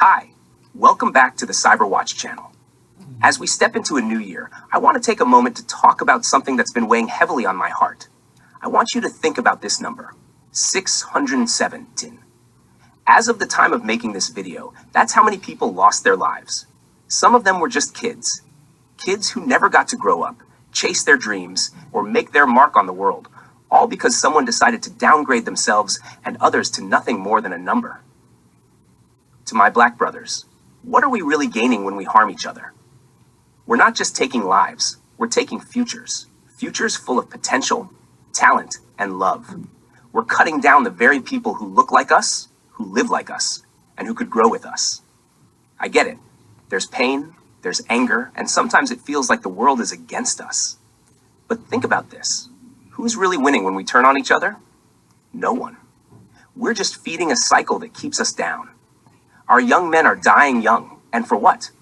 Hi, welcome back to the Cyberwatch channel. As we step into a new year, I want to take a moment to talk about something that's been weighing heavily on my heart. I want you to think about this number, 617. As of the time of making this video, that's how many people lost their lives. Some of them were just kids. Kids who never got to grow up, chase their dreams, or make their mark on the world, all because someone decided to downgrade themselves and others to nothing more than a number. To my black brothers, what are we really gaining when we harm each other? We're not just taking lives, we're taking futures. Futures full of potential, talent, and love. We're cutting down the very people who look like us, who live like us, and who could grow with us. I get it. There's pain, there's anger, and sometimes it feels like the world is against us. But think about this. Who's really winning when we turn on each other? No one. We're just feeding a cycle that keeps us down. Our young men are dying young, and for what?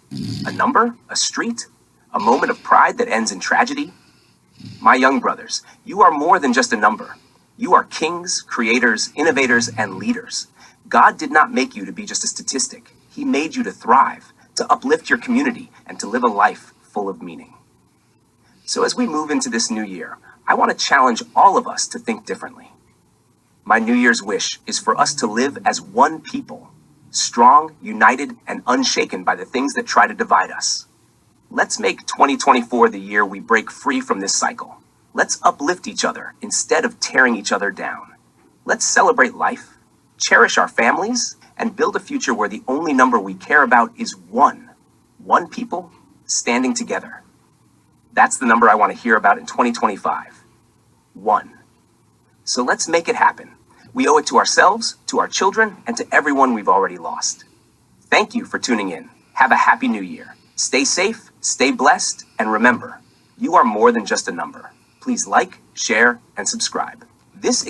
A number? A street? A moment of pride that ends in tragedy? My young brothers, you are more than just a number. You are kings, creators, innovators, and leaders. God did not make you to be just a statistic. He made you to thrive, to uplift your community, and to live a life full of meaning. So as we move into this new year, I want to challenge all of us to think differently. My New Year's wish is for us to live as one people, strong, united, and unshaken by the things that try to divide us. Let's make 2024 the year we break free from this cycle. Let's uplift each other instead of tearing each other down. Let's celebrate life, cherish our families, and build a future where the only number we care about is one. One people standing together. That's the number I want to hear about in 2025. One. So let's make it happen. We owe it to ourselves, to our children, and to everyone we've already lost. Thank you for tuning in. Have a happy new year. Stay safe, stay blessed, and remember, you are more than just a number. Please like, share, and subscribe. This